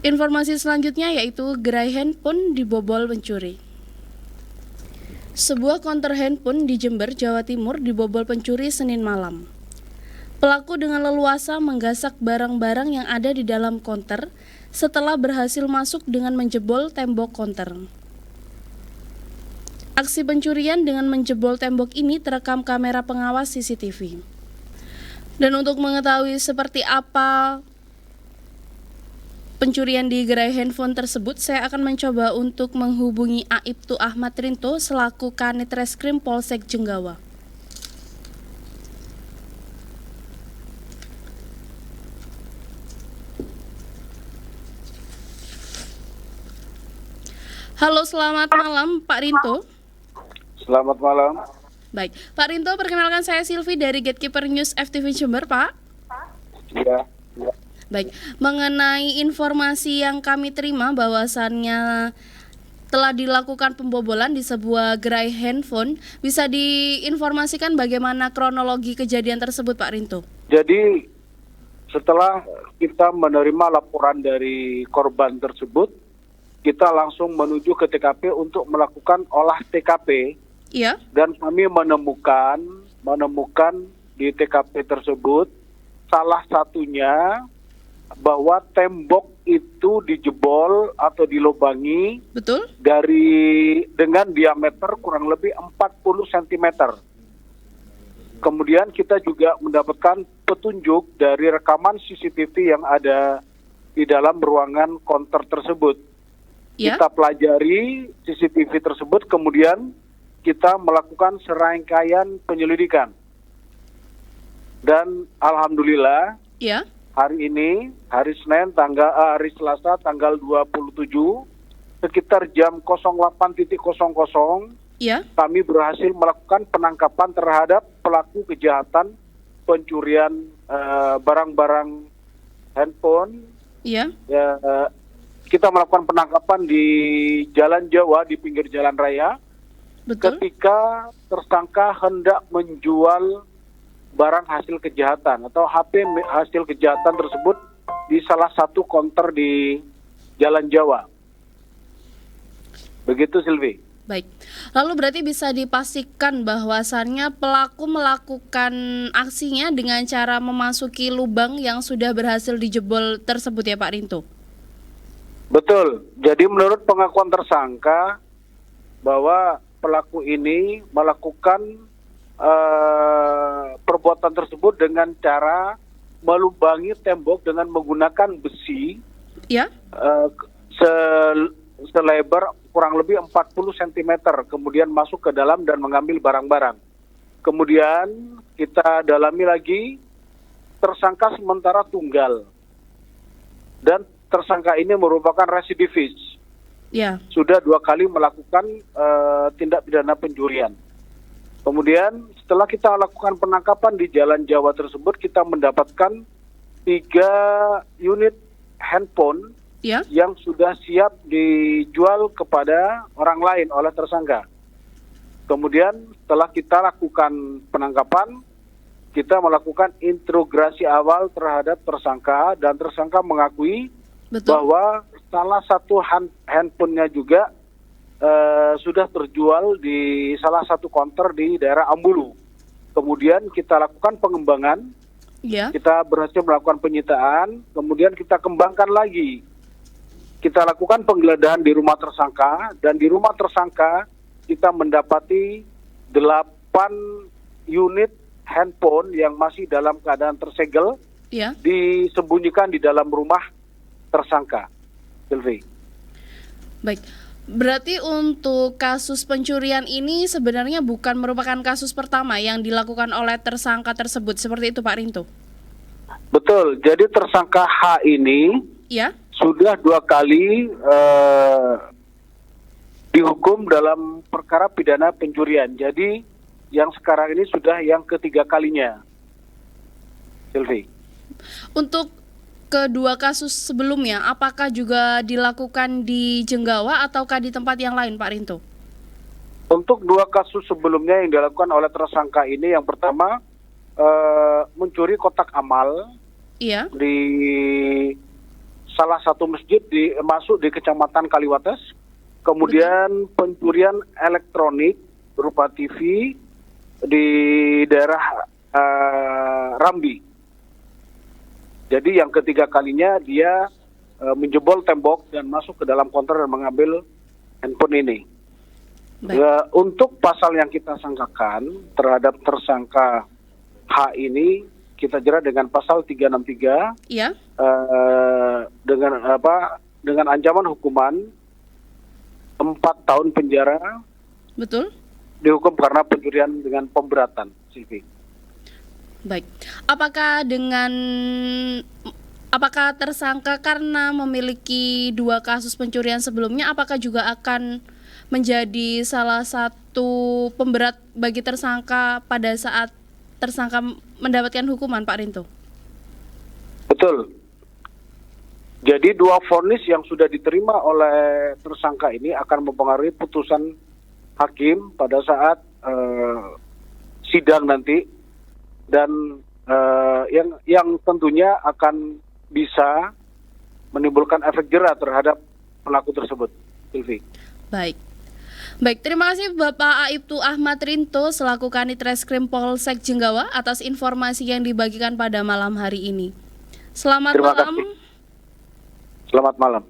Informasi selanjutnya yaitu gerai handphone dibobol pencuri. Sebuah konter handphone di Jember, Jawa Timur dibobol pencuri Senin malam. Pelaku dengan leluasa menggasak barang-barang yang ada di dalam konter setelah berhasil masuk dengan menjebol tembok konter. Aksi pencurian dengan menjebol tembok ini terekam kamera pengawas CCTV. Dan untuk mengetahui seperti apa pencurian di gerai handphone tersebut, saya akan mencoba untuk menghubungi Aibtu Ahmad Rinto selaku Kanit Reskrim Polsek Jenggawa. Halo, selamat malam Pak Rinto. Selamat malam. Baik, Pak Rinto, perkenalkan saya Silvi dari Gatekeeper News FTV Jember, Pak. Iya. Baik, mengenai informasi yang kami terima bahwasannya telah dilakukan pembobolan di sebuah gerai handphone, bisa diinformasikan bagaimana kronologi kejadian tersebut, Pak Rinto? Jadi setelah kita menerima laporan dari korban tersebut, kita langsung menuju ke TKP untuk melakukan olah TKP. Iya. Dan kami menemukan di TKP tersebut salah satunya bahwa tembok itu dijebol atau dilubangi. Betul? Dengan diameter kurang lebih 40 cm. Kemudian kita juga mendapatkan petunjuk dari rekaman CCTV yang ada di dalam ruangan konter tersebut. Ya. Kita pelajari CCTV tersebut, kemudian kita melakukan serangkaian penyelidikan. Dan alhamdulillah, Ya. hari ini, hari Selasa tanggal 27, sekitar jam 08.00, Ya. kami berhasil melakukan penangkapan terhadap pelaku kejahatan pencurian barang-barang handphone. Ya. Kita melakukan penangkapan di Jalan Jawa, di pinggir jalan raya. Betul. Ketika tersangka hendak menjual barang hasil kejahatan atau HP hasil kejahatan tersebut di salah satu konter di Jalan Jawa. Begitu, Silvi. Baik. Lalu berarti bisa dipastikan bahwasannya pelaku melakukan aksinya dengan cara memasuki lubang yang sudah berhasil dijebol tersebut ya Pak Rinto? Betul. Jadi menurut pengakuan tersangka bahwa pelaku ini melakukan perbuatan tersebut dengan cara melubangi tembok dengan menggunakan besi. Ya. Selebar kurang lebih 40 cm, kemudian masuk ke dalam dan mengambil barang-barang. Kemudian kita dalami lagi, tersangka sementara tunggal. Dan tersangka ini merupakan residivis. Ya. Sudah 2 kali melakukan tindak pidana pencurian. Kemudian setelah kita lakukan penangkapan di Jalan Jawa tersebut, kita mendapatkan 3 unit handphone. Ya. Yang sudah siap dijual kepada orang lain oleh tersangka. Kemudian setelah kita lakukan penangkapan, kita melakukan interogasi awal terhadap tersangka, dan tersangka mengakui Betul. bahwa salah satu handphonenya juga sudah terjual di salah satu konter di daerah Ambulu. Kemudian kita lakukan pengembangan, Ya. kita berhasil melakukan penyitaan, kemudian kita kembangkan lagi. Kita lakukan penggeledahan di rumah tersangka, dan di rumah tersangka kita mendapati 8 unit handphone yang masih dalam keadaan tersegel, Ya. disembunyikan di dalam rumah tersangka. Silvi. Baik. Berarti untuk kasus pencurian ini sebenarnya bukan merupakan kasus pertama yang dilakukan oleh tersangka tersebut, seperti itu Pak Rinto? Betul, jadi tersangka H ini Ya. sudah 2 kali dihukum dalam perkara pidana pencurian. Jadi yang sekarang ini sudah yang ketiga kalinya. Silvi. Untuk kedua kasus sebelumnya, apakah juga dilakukan di Jenggawa ataukah di tempat yang lain Pak Rinto? Untuk 2 kasus sebelumnya yang dilakukan oleh tersangka ini, yang pertama mencuri kotak amal. Iya. Di salah satu masjid masuk di Kecamatan Kaliwates, kemudian pencurian elektronik berupa TV di daerah Rambi. Jadi yang ketiga kalinya dia menjebol tembok dan masuk ke dalam konter dan mengambil handphone ini. Untuk pasal yang kita sangkakan terhadap tersangka H ini, kita jerat dengan pasal 363 Iya. Dengan ancaman hukuman 4 tahun penjara. Betul. Dihukum karena pencurian dengan pemberatan, Silvi. Baik. Apakah tersangka karena memiliki 2 kasus pencurian sebelumnya, apakah juga akan menjadi salah satu pemberat bagi tersangka pada saat tersangka mendapatkan hukuman, Pak Rinto? Betul. Jadi 2 vonis yang sudah diterima oleh tersangka ini akan mempengaruhi putusan hakim pada saat sidang nanti, dan yang tentunya akan bisa menimbulkan efek jera terhadap pelaku tersebut, Silvi. Baik, terima kasih Bapak Aibtu Ahmad Rinto selaku Kanit Reskrim Polsek Jenggawa atas informasi yang dibagikan pada malam hari ini. Selamat Terima malam. kasih. Selamat malam.